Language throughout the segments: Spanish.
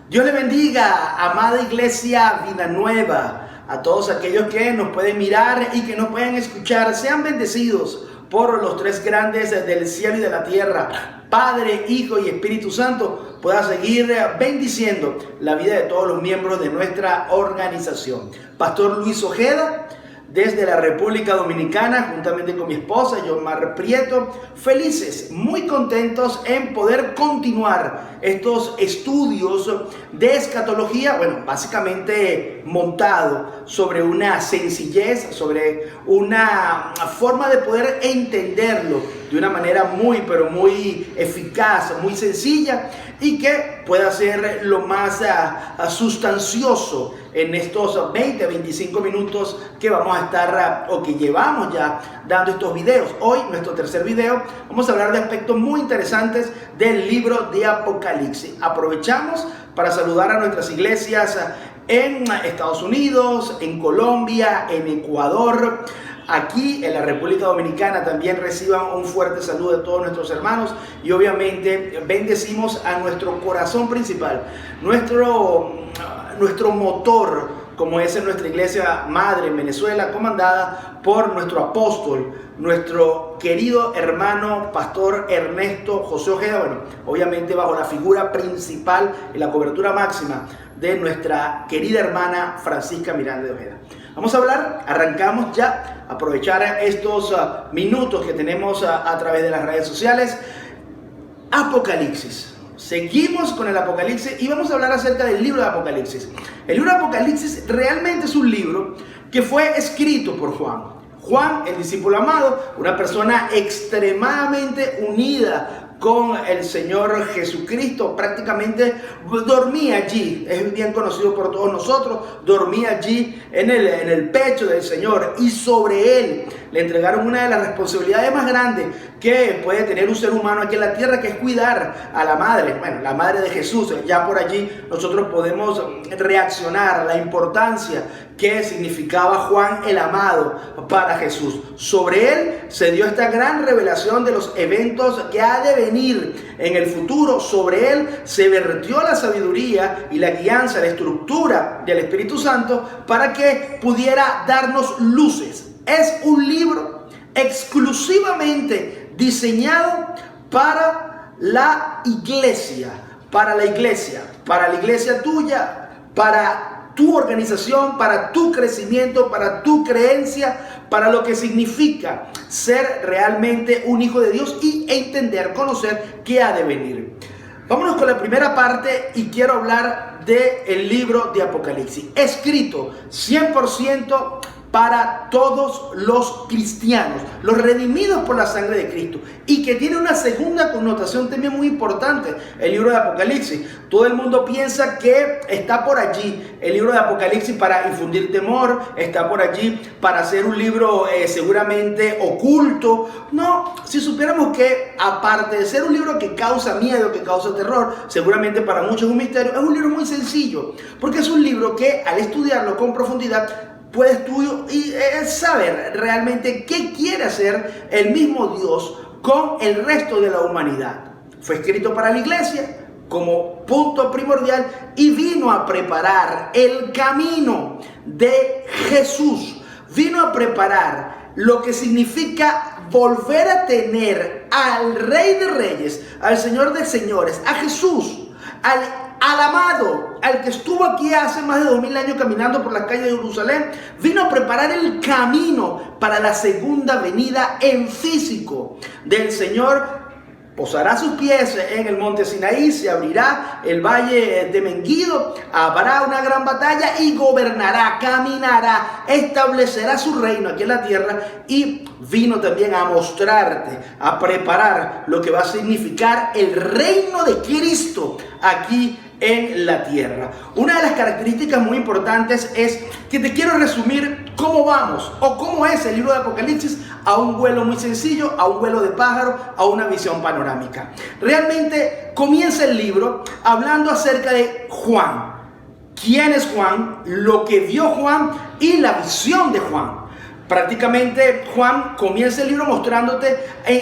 Dios le bendiga, amada iglesia Vida Nueva, a todos aquellos que nos pueden mirar y que nos pueden escuchar. Sean bendecidos por los tres grandes del cielo y de la tierra, Padre, Hijo y Espíritu Santo, pueda seguir bendiciendo la vida de todos los miembros de nuestra organización. Pastor Luis Ojeda, desde la República Dominicana, juntamente con mi esposa, Yomar Prieto, felices, muy contentos en poder continuar estos estudios de escatología, bueno, básicamente montado sobre una sencillez, sobre una forma de poder entenderlo de una manera muy, pero muy eficaz, muy sencilla y que pueda ser lo más sustancioso en estos 20-25 minutos que vamos a estar o que llevamos ya dando estos videos. Hoy, nuestro tercer video, vamos a hablar de aspectos muy interesantes del libro de Apocalipsis. Aprovechamos para saludar a nuestras iglesias en Estados Unidos, en Colombia, en Ecuador. Aquí en la República Dominicana también reciban un fuerte saludo de todos nuestros hermanos y obviamente bendecimos a nuestro corazón principal, nuestro motor, como es en nuestra iglesia madre en Venezuela, comandada por nuestro apóstol, nuestro querido hermano Pastor Ernesto José Ojeda, bueno, obviamente bajo la figura principal y la cobertura máxima de nuestra querida hermana Francisca Miranda de Ojeda. Vamos a hablar, arrancamos ya, aprovechar estos minutos que tenemos a través de las redes sociales. Apocalipsis. Seguimos con el Apocalipsis y vamos a hablar acerca del libro de Apocalipsis. El libro de Apocalipsis realmente es un libro que fue escrito por Juan. Juan, el discípulo amado, una persona extremadamente unida con el Señor Jesucristo, prácticamente dormía allí, es bien conocido por todos nosotros, dormía allí en el pecho del Señor y sobre él le entregaron una de las responsabilidades más grandes que puede tener un ser humano aquí en la tierra, que es cuidar a la madre, bueno, la madre de Jesús. Ya por allí nosotros podemos reaccionar a la importancia que significaba Juan el amado para Jesús. Sobre él se dio esta gran revelación de los eventos que ha de venir en el futuro. Sobre él se vertió la sabiduría y la guianza, la estructura del Espíritu Santo para que pudiera darnos luces. Es un libro exclusivamente diseñado para la iglesia, para la iglesia tuya, para tu organización, para tu crecimiento, para tu creencia, para lo que significa ser realmente un hijo de Dios y entender, conocer qué ha de venir. Vámonos con la primera parte y quiero hablar del libro de Apocalipsis, escrito 100% para todos los cristianos, los redimidos por la sangre de Cristo, y que tiene una segunda connotación también muy importante, el libro de Apocalipsis. Todo el mundo piensa que está por allí el libro de Apocalipsis para infundir temor, está por allí para ser un libro seguramente oculto. No, si supiéramos que aparte de ser un libro que causa miedo, que causa terror, seguramente para muchos es un misterio, es un libro muy sencillo, porque es un libro que al estudiarlo con profundidad puedes tú saber realmente qué quiere hacer el mismo Dios con el resto de la humanidad. Fue escrito para la iglesia como punto primordial y vino a preparar el camino de Jesús. Vino a preparar lo que significa volver a tener al Rey de Reyes, al Señor de Señores, a Jesús, al amado, al que estuvo aquí hace más de 2000 años caminando por las calles de Jerusalén. Vino a preparar el camino para la segunda venida en físico del Señor. Posará sus pies en el monte Sinaí, se abrirá el valle de Megiddo, habrá una gran batalla y gobernará, caminará, establecerá su reino aquí en la tierra. Y vino también a mostrarte, a preparar lo que va a significar el reino de Cristo aquí en la tierra. Una de las características muy importantes es que te quiero resumir cómo vamos o cómo es el libro de Apocalipsis a un vuelo muy sencillo, a un vuelo de pájaro, a una visión panorámica. Realmente comienza el libro hablando acerca de Juan. ¿Quién es Juan? Lo que vio Juan y la visión de Juan. Prácticamente Juan comienza el libro mostrándote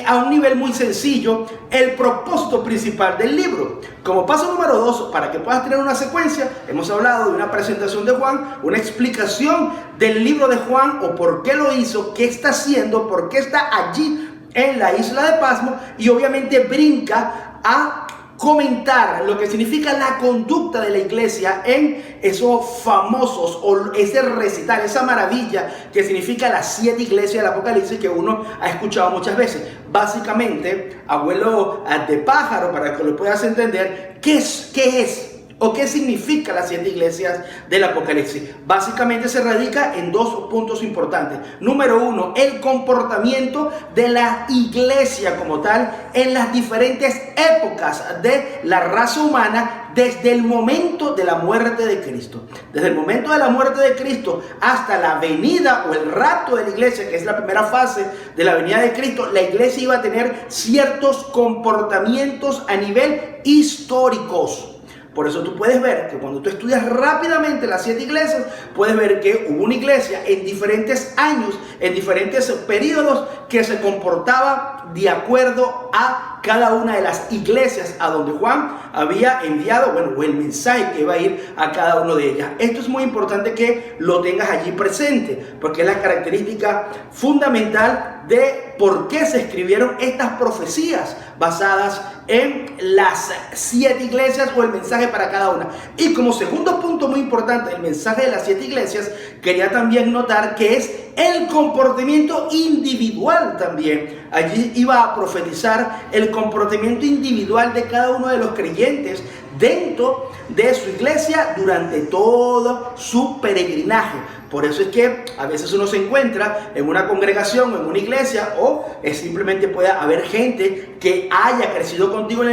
a un nivel muy sencillo el propósito principal del libro. Como paso número 2, para que puedas tener una secuencia, hemos hablado de una presentación de Juan, una explicación del libro de Juan o por qué lo hizo, qué está haciendo, por qué está allí en la isla de Patmos, y obviamente brinca a comentar lo que significa la conducta de la iglesia en esos famosos, o ese recital, esa maravilla que significa las 7 iglesias del Apocalipsis que uno ha escuchado muchas veces. Básicamente, abuelo de pájaro, para que lo puedas entender, ¿qué es? ¿O qué significa las 7 iglesias del Apocalipsis? Básicamente se radica en 2 puntos importantes. Número 1, el comportamiento de la iglesia como tal en las diferentes épocas de la raza humana desde el momento de la muerte de Cristo. Desde el momento de la muerte de Cristo hasta la venida o el rapto de la iglesia, que es la primera fase de la venida de Cristo, la iglesia iba a tener ciertos comportamientos a nivel históricos. Por eso tú puedes ver que cuando tú estudias rápidamente las 7 iglesias, puedes ver que hubo una iglesia en diferentes años, en diferentes periodos, que se comportaba de acuerdo a cada una de las iglesias a donde Juan había enviado, o el mensaje que iba a ir a cada una de ellas. Esto es muy importante que lo tengas allí presente, porque es la característica fundamental de por qué se escribieron estas profecías basadas en las 7 iglesias o el mensaje para cada una. Y como segundo punto muy importante del mensaje de las 7 iglesias, quería también notar que es el comportamiento individual también. Allí iba a profetizar el comportamiento individual de cada uno de los creyentes dentro de su iglesia durante todo su peregrinaje. Por eso es que a veces uno se encuentra en una congregación, en una iglesia, o simplemente puede haber gente que haya crecido contigo en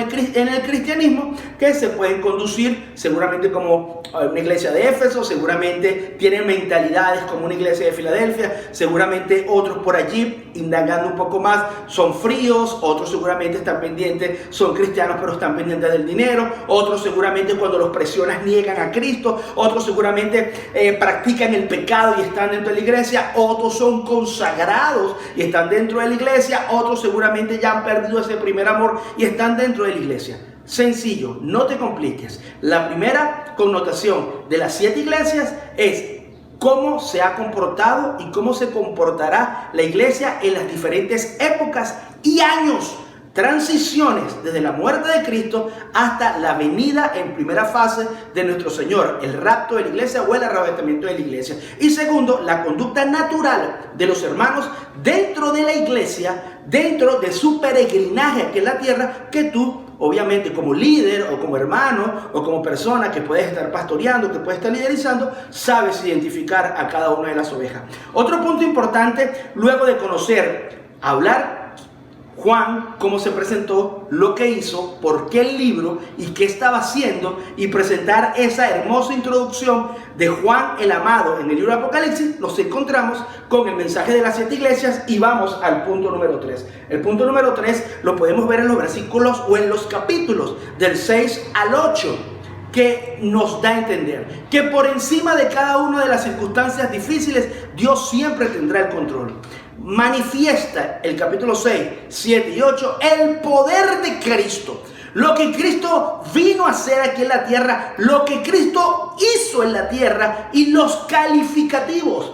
el cristianismo, que se pueden conducir seguramente como una iglesia de Éfeso, seguramente tienen mentalidades como una iglesia de Filadelfia, seguramente otros por allí, indagando un poco más, son fríos, otros seguramente están pendientes, son cristianos pero están pendientes del dinero, otros seguramente cuando los presionas niegan a Cristo, otros seguramente practican el pecado y están dentro de la iglesia, otros son consagrados y están dentro de la iglesia, otros seguramente ya han perdido ese primer amor y están dentro de la iglesia. Sencillo, no te compliques. La primera connotación de las 7 iglesias es cómo se ha comportado y cómo se comportará la iglesia en las diferentes épocas y años. Transiciones desde la muerte de Cristo hasta la venida en primera fase de nuestro Señor, el rapto de la iglesia o el arrebatamiento de la iglesia. Y segundo, la conducta natural de los hermanos dentro de la iglesia, dentro de su peregrinaje aquí en la tierra, que tú obviamente como líder o como hermano o como persona que puedes estar pastoreando, que puedes estar liderizando, sabes identificar a cada una de las ovejas. Otro punto importante, luego de conocer, hablar Juan, cómo se presentó, lo que hizo, por qué el libro y qué estaba haciendo, y presentar esa hermosa introducción de Juan el amado en el libro de Apocalipsis, nos encontramos con el mensaje de las 7 iglesias y vamos al punto número 3. El punto número 3 lo podemos ver en los versículos o en los capítulos del 6 al 8. Que nos da a entender que por encima de cada una de las circunstancias difíciles, Dios siempre tendrá el control. Manifiesta el capítulo 6, 7 y 8 el poder de Cristo. Lo que Cristo vino a hacer aquí en la tierra, lo que Cristo hizo en la tierra y los calificativos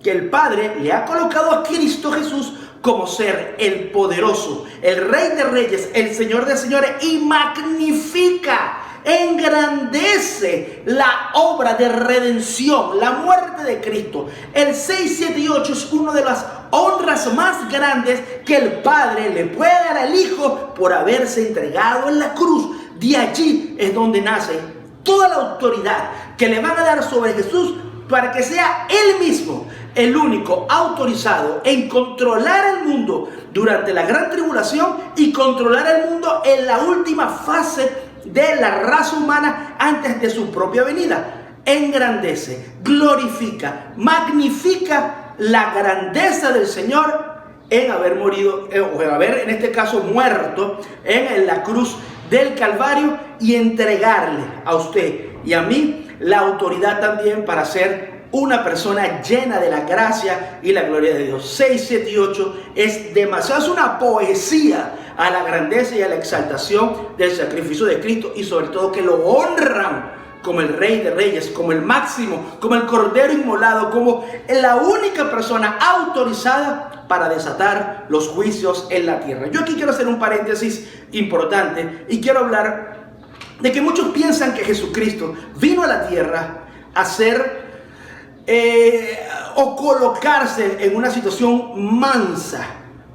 que el Padre le ha colocado a Cristo Jesús como ser el poderoso, el Rey de Reyes, el Señor de Señores, y magnifica, engrandece la obra de redención, la muerte de Cristo. El 6, 7 y 8 es una de las honras más grandes que el Padre le puede dar al Hijo por haberse entregado en la cruz. De allí es donde nace toda la autoridad que le van a dar sobre Jesús para que sea Él mismo el único autorizado en controlar el mundo durante la gran tribulación y controlar el mundo en la última fase de la raza humana antes de su propia venida. Engrandece, glorifica, magnifica la grandeza del Señor en haber morido, o en haber en este caso muerto en la cruz del Calvario, y entregarle a usted y a mí la autoridad también para ser una persona llena de la gracia y la gloria de Dios. 6, 7 y 8 es demasiado, es una poesía a la grandeza y a la exaltación del sacrificio de Cristo, y sobre todo que lo honran como el Rey de Reyes, como el máximo, como el Cordero inmolado, como la única persona autorizada para desatar los juicios en la tierra. Yo aquí quiero hacer un paréntesis importante y quiero hablar de que muchos piensan que Jesucristo vino a la tierra a ser o colocarse en una situación mansa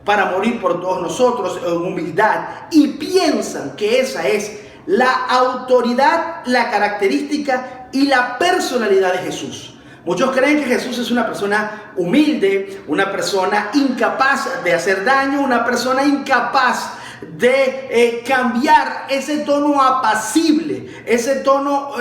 para morir por todos nosotros en humildad, y piensan que esa es la autoridad, la característica y la personalidad de Jesús. Muchos creen que Jesús es una persona humilde, una persona incapaz de hacer daño, una persona incapaz de cambiar ese tono apacible, ese tono,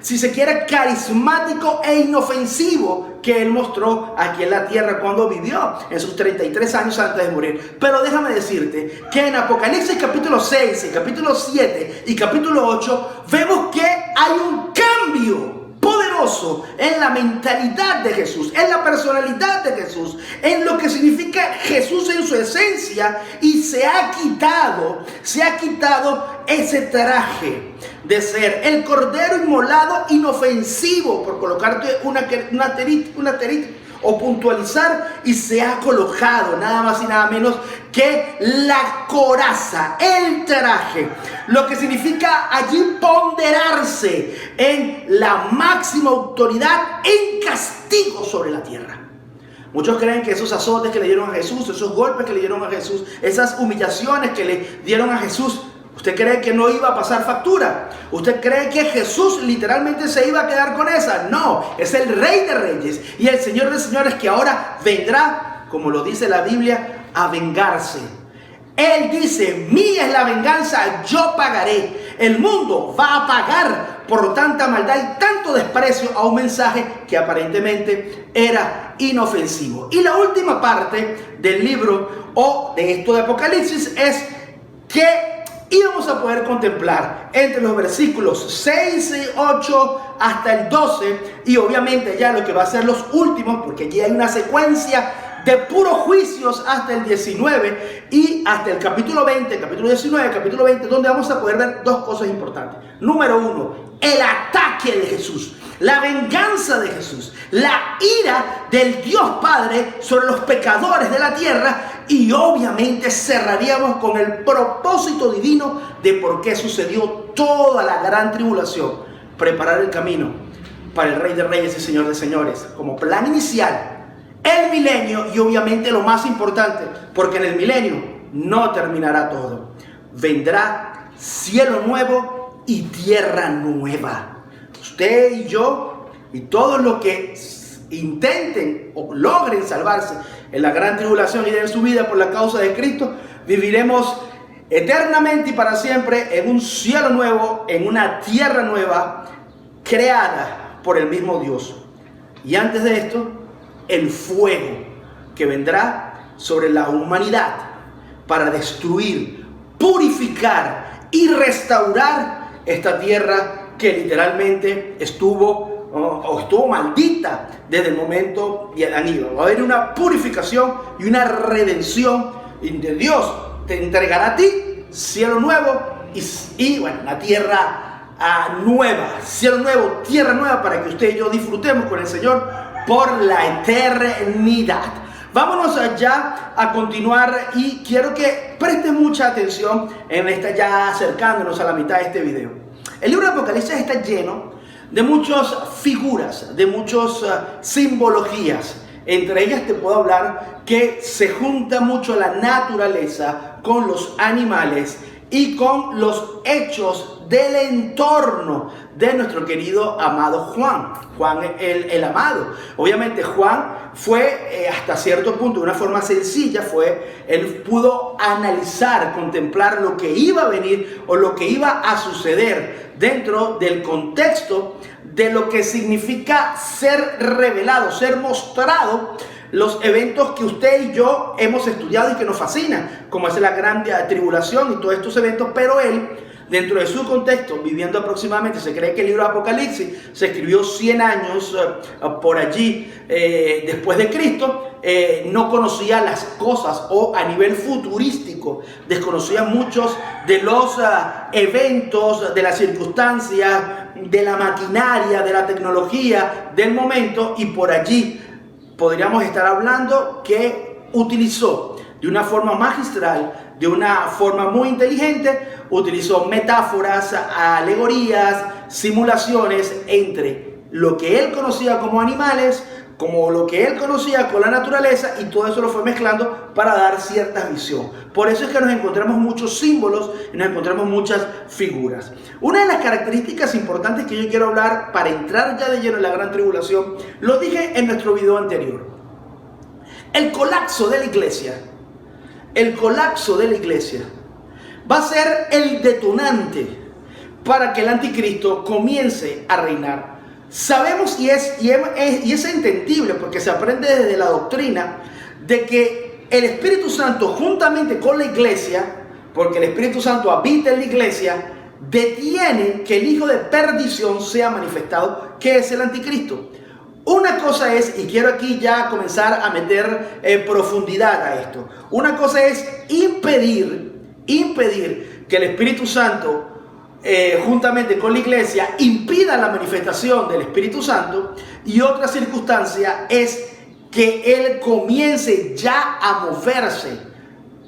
si se quiere, carismático e inofensivo que él mostró aquí en la tierra cuando vivió en sus 33 años antes de morir. Pero déjame decirte que en Apocalipsis capítulo 6, y capítulo 7 y capítulo 8 vemos que hay un cambio poderoso en la mentalidad de Jesús, en la personalidad de Jesús, en lo que significa Jesús en su esencia, y se ha quitado ese traje de ser el Cordero inmolado inofensivo, por colocarte una o puntualizar, y se ha colocado nada más y nada menos que la coraza, el traje, lo que significa allí ponderarse en la máxima autoridad en castigo sobre la tierra. Muchos creen que esos azotes que le dieron a Jesús, esos golpes que le dieron a Jesús, esas humillaciones que le dieron a Jesús, ¿usted cree que no iba a pasar factura? ¿Usted cree que Jesús literalmente se iba a quedar con esa? No, es el Rey de Reyes y el Señor de Señores, que ahora vendrá, como lo dice la Biblia, a vengarse. Él dice: mía es la venganza, yo pagaré. El mundo va a pagar por tanta maldad y tanto desprecio a un mensaje que aparentemente era inofensivo. Y la última parte del libro o de esto de Apocalipsis es que íbamos a poder contemplar entre los versículos 6 y 8 hasta el 12, y obviamente ya lo que va a ser los últimos, porque aquí hay una secuencia de puros juicios hasta el 19 y hasta el capítulo 20, capítulo 19, capítulo 20, donde vamos a poder ver dos cosas importantes. Número uno, el ataque de Jesús, la venganza de Jesús, la ira del Dios Padre sobre los pecadores de la tierra, y obviamente cerraríamos con el propósito divino de por qué sucedió toda la gran tribulación: preparar el camino para el Rey de Reyes y Señor de Señores, como plan inicial, el milenio, y obviamente lo más importante, porque en el milenio no terminará todo. Vendrá cielo nuevo y tierra nueva. Usted y yo y todos los que intenten o logren salvarse en la gran tribulación y den su vida por la causa de Cristo, viviremos eternamente y para siempre en un cielo nuevo, en una tierra nueva creada por el mismo Dios. Y antes de esto, el fuego que vendrá sobre la humanidad para destruir, purificar y restaurar esta tierra que literalmente estuvo maldita desde el momento de Adán y Eva. Va a haber una purificación y una redención de Dios. Te entregará a ti cielo nuevo y bueno, la tierra nueva, cielo nuevo, tierra nueva, para que usted y yo disfrutemos con el Señor por la eternidad. Vámonos allá a continuar, y quiero que presten mucha atención en esta, ya acercándonos a la mitad de este video. El libro de Apocalipsis está lleno de muchas figuras, de muchas simbologías. Entre ellas te puedo hablar que se junta mucho la naturaleza con los animales y con los hechos del entorno de nuestro querido amado Juan. Juan el amado. Obviamente Juan fue hasta cierto punto, de una forma sencilla, él pudo analizar, contemplar lo que iba a venir o lo que iba a suceder dentro del contexto de lo que significa ser revelado, ser mostrado, los eventos que usted y yo hemos estudiado y que nos fascinan, como es la gran tribulación y todos estos eventos. Pero él dentro de su contexto, viviendo aproximadamente, se cree que el libro de Apocalipsis se escribió 100 años por allí después de Cristo, no conocía las cosas, o a nivel futurístico desconocía muchos de los eventos, de las circunstancias, de la maquinaria, de la tecnología del momento, y por allí podríamos estar hablando que utilizó de una forma magistral, de una forma muy inteligente, utilizó metáforas, alegorías, simulaciones entre lo que él conocía como animales, como lo que él conocía con la naturaleza, y todo eso lo fue mezclando para dar cierta visión. Por eso es que nos encontramos muchos símbolos y nos encontramos muchas figuras. Una de las características importantes que yo quiero hablar para entrar ya de lleno en la gran tribulación, lo dije en nuestro video anterior. El colapso de la iglesia, va a ser el detonante para que el anticristo comience a reinar. Sabemos, y es entendible porque se aprende desde la doctrina, de que el Espíritu Santo, juntamente con la iglesia, porque el Espíritu Santo habita en la iglesia, detienen que el hijo de perdición sea manifestado, que es el anticristo. Una cosa es, y quiero aquí ya comenzar a meter profundidad a esto, una cosa es impedir que el Espíritu Santo, juntamente con la iglesia, impida la manifestación del Espíritu Santo, y otra circunstancia es que Él comience ya a moverse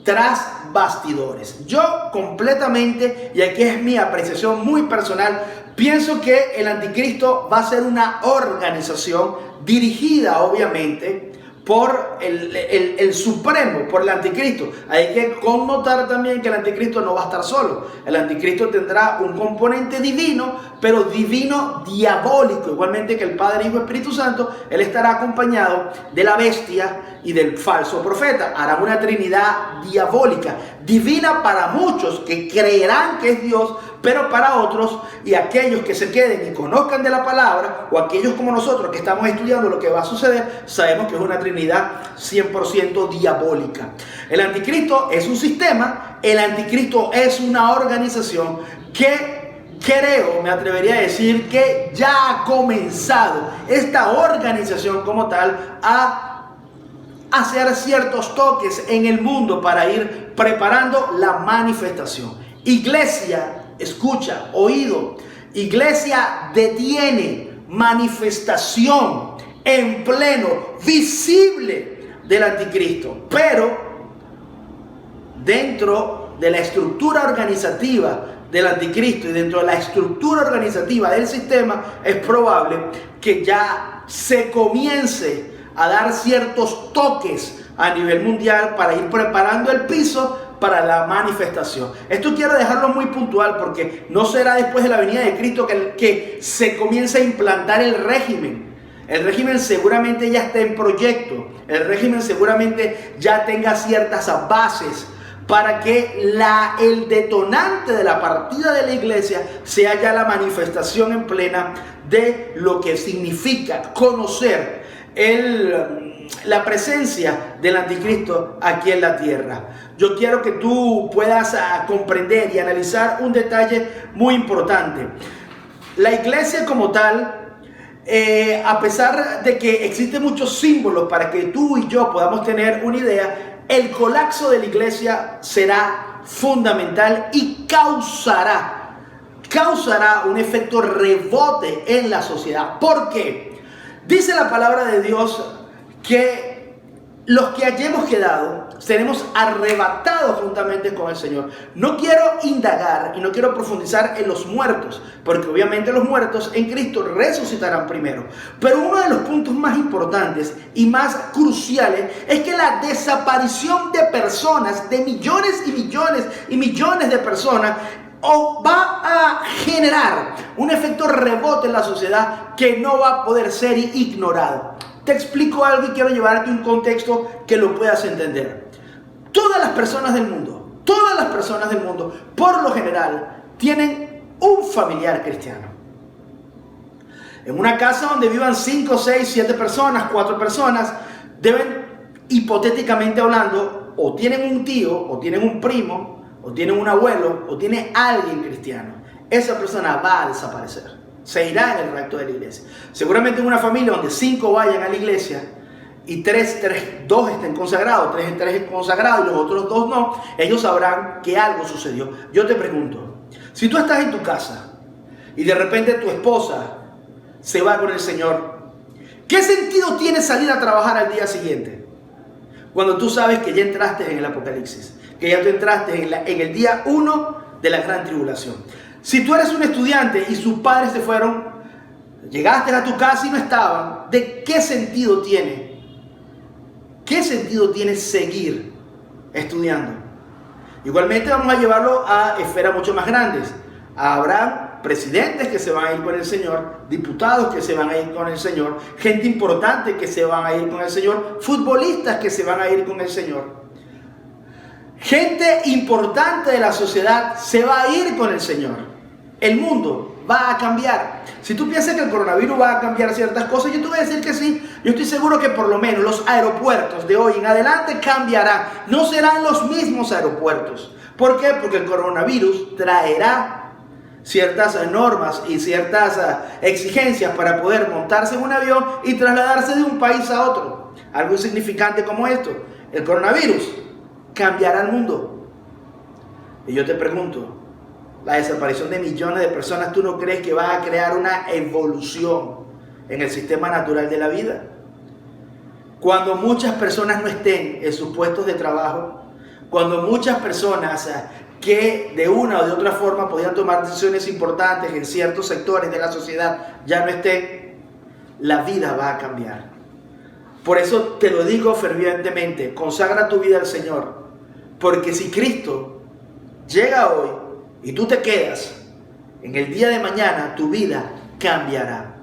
tras bastidores. Yo completamente, y aquí es mi apreciación muy personal, pienso que el anticristo va a ser una organización dirigida obviamente por el Supremo, por el anticristo. Hay que connotar también que el anticristo no va a estar solo. El anticristo tendrá un componente divino, pero divino diabólico, igualmente que el Padre, Hijo y Espíritu Santo. Él estará acompañado de la bestia y del falso profeta. Hará una trinidad diabólica, divina para muchos que creerán que es Dios, pero para otros, y aquellos que se queden y conozcan de la palabra, o aquellos como nosotros que estamos estudiando lo que va a suceder, sabemos que es una trinidad 100% diabólica. El anticristo es un sistema, el anticristo es una organización que creo, me atrevería a decir, que ya ha comenzado esta organización como tal a hacer ciertos toques en el mundo para ir preparando la manifestación. Iglesia, escucha, oído, iglesia detiene manifestación en pleno, visible del anticristo, pero dentro de la estructura organizativa del anticristo y dentro de la estructura organizativa del sistema, es probable que ya se comience a dar ciertos toques a nivel mundial para ir preparando el piso para la manifestación. Esto quiero dejarlo muy puntual, porque no será después de la venida de Cristo que se comience a implantar el régimen. El régimen seguramente ya está en proyecto. El régimen seguramente ya tenga ciertas bases para que el detonante de la partida de la iglesia sea ya la manifestación en plena de lo que significa conocer la presencia del anticristo aquí en la tierra. Yo quiero que tú puedas comprender y analizar un detalle muy importante. La iglesia como tal, a pesar de que existen muchos símbolos para que tú y yo podamos tener una idea, el colapso de la iglesia será fundamental y causará un efecto rebote en la sociedad. ¿Por qué? Dice la palabra de Dios que los que hayamos quedado seremos arrebatados juntamente con el Señor. No quiero indagar y no quiero profundizar en los muertos, porque obviamente los muertos en Cristo resucitarán primero. Pero uno de los puntos más importantes y más cruciales es que la desaparición de personas, de millones y millones y millones de personas, va a generar un efecto rebote en la sociedad que no va a poder ser ignorado. Te explico algo y quiero llevarte a un contexto que lo puedas entender. Todas las personas del mundo, por lo general, tienen un familiar cristiano. En una casa donde vivan 5, 6, 7 personas, 4 personas, deben, hipotéticamente hablando, o tienen un tío, o tienen un primo, o tiene un abuelo, o tiene alguien cristiano, esa persona va a desaparecer. Se irá en el rapto de la iglesia. Seguramente en una familia donde 5 vayan a la iglesia y 2 estén consagrados, 3 estén consagrados y los otros 2 no, ellos sabrán que algo sucedió. Yo te pregunto, si tú estás en tu casa y de repente tu esposa se va con el Señor, ¿qué sentido tiene salir a trabajar al día siguiente? Cuando tú sabes que ya entraste en el Apocalipsis, que ya tú entraste en el día 1 de la gran tribulación. Si tú eres un estudiante y sus padres se fueron, llegaste a tu casa y no estaban, ¿de qué sentido tiene? ¿Qué sentido tiene seguir estudiando? Igualmente vamos a llevarlo a esferas mucho más grandes. Habrá presidentes que se van a ir con el Señor, diputados que se van a ir con el Señor, gente importante que se van a ir con el Señor, futbolistas que se van a ir con el Señor. Gente importante de la sociedad se va a ir con el Señor. El mundo va a cambiar. Si tú piensas que el coronavirus va a cambiar ciertas cosas, yo te voy a decir que sí. Yo estoy seguro que por lo menos los aeropuertos de hoy en adelante cambiarán. No serán los mismos aeropuertos. ¿Por qué? Porque el coronavirus traerá ciertas normas y ciertas exigencias para poder montarse en un avión y trasladarse de un país a otro. Algo insignificante como esto. El coronavirus cambiará el mundo. Y yo te pregunto, la desaparición de millones de personas, ¿tú no crees que va a crear una evolución en el sistema natural de la vida? Cuando muchas personas no estén en sus puestos de trabajo, cuando muchas personas que de una o de otra forma podían tomar decisiones importantes en ciertos sectores de la sociedad ya no estén, la vida va a cambiar. Por eso te lo digo fervientemente, consagra tu vida al Señor, porque si Cristo llega hoy y tú te quedas, en el día de mañana tu vida cambiará.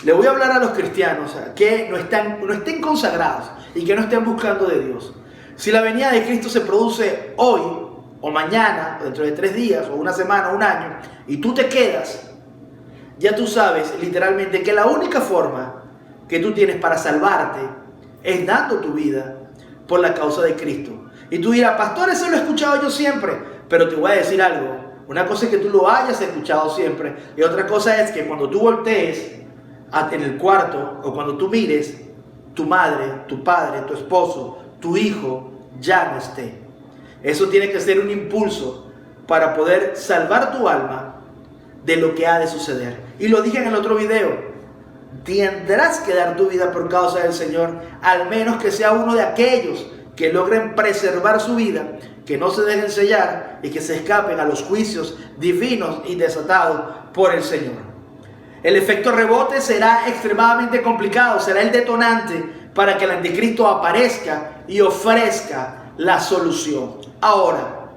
Le voy a hablar a los cristianos que no estén consagrados y que no estén buscando de Dios. Si la venida de Cristo se produce hoy o mañana, o dentro de 3 días, o una semana, o un año, y tú te quedas, ya tú sabes literalmente que la única forma que tú tienes para salvarte es dando tu vida por la causa de Cristo. Y tú dirás, pastor, eso lo he escuchado yo siempre, pero te voy a decir algo. Una cosa es que tú lo hayas escuchado siempre, y otra cosa es que cuando tú voltees en el cuarto, o cuando tú mires, tu madre, tu padre, tu esposo, tu hijo ya no esté. Eso tiene que ser un impulso para poder salvar tu alma de lo que ha de suceder. Y lo dije en el otro video, tendrás que dar tu vida por causa del Señor, al menos que sea uno de aquellos que logren preservar su vida, que no se dejen sellar y que se escapen a los juicios divinos y desatados por el Señor. El efecto rebote será extremadamente complicado, será el detonante para que el anticristo aparezca y ofrezca la solución. Ahora,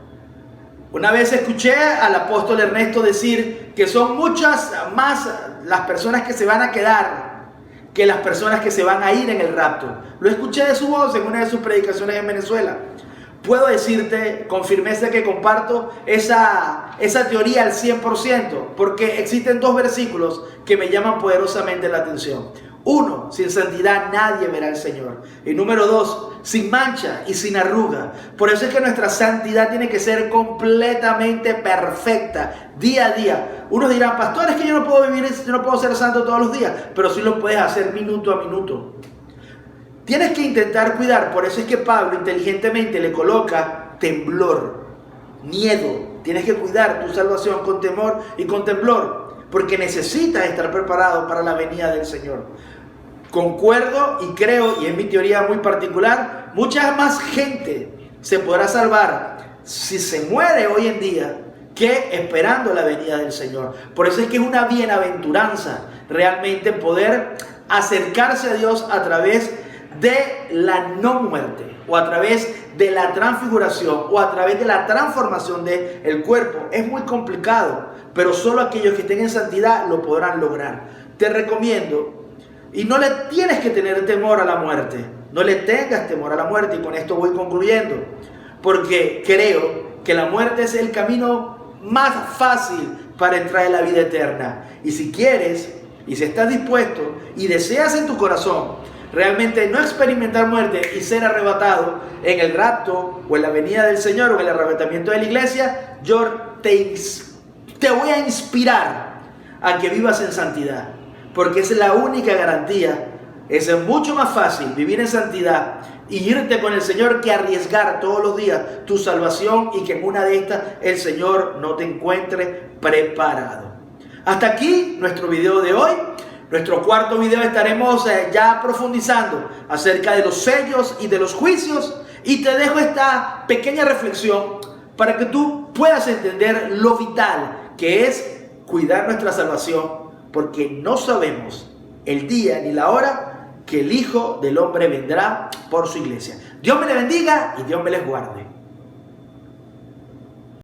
una vez escuché al apóstol Ernesto decir que son muchas más las personas que se van a quedar que las personas que se van a ir en el rapto. Lo escuché de su voz en una de sus predicaciones en Venezuela. Puedo decirte con firmeza que comparto esa teoría al 100%, porque existen 2 versículos que me llaman poderosamente la atención. 1, sin santidad nadie verá al Señor. Y número 2, sin mancha y sin arruga. Por eso es que nuestra santidad tiene que ser completamente perfecta, día a día. Unos dirán, pastor, es que yo no puedo ser santo todos los días, pero sí lo puedes hacer minuto a minuto. Tienes que intentar cuidar, por eso es que Pablo inteligentemente le coloca temblor, miedo. Tienes que cuidar tu salvación con temor y con temblor, porque necesitas estar preparado para la venida del Señor. Concuerdo y creo, y es mi teoría muy particular, mucha más gente se podrá salvar si se muere hoy en día que esperando la venida del Señor. Por eso es que es una bienaventuranza realmente poder acercarse a Dios a través de la no muerte, o a través de la transfiguración, o a través de la transformación del cuerpo. Es muy complicado, pero solo aquellos que estén en santidad lo podrán lograr. Te recomiendo, y no le tienes que tener temor a la muerte, no le tengas temor a la muerte, y con esto voy concluyendo, porque creo que la muerte es el camino más fácil para entrar en la vida eterna. Y si quieres, y si estás dispuesto, y deseas en tu corazón realmente no experimentar muerte y ser arrebatado en el rapto o en la venida del Señor o en el arrebatamiento de la iglesia, yo te voy a inspirar a que vivas en santidad, porque es la única garantía. Es mucho más fácil vivir en santidad y irte con el Señor que arriesgar todos los días tu salvación y que en una de estas el Señor no te encuentre preparado. Hasta aquí nuestro video de hoy. Nuestro cuarto video estaremos ya profundizando acerca de los sellos y de los juicios, y te dejo esta pequeña reflexión para que tú puedas entender lo vital que es cuidar nuestra salvación, porque no sabemos el día ni la hora que el Hijo del Hombre vendrá por su iglesia. Dios me les bendiga y Dios me les guarde.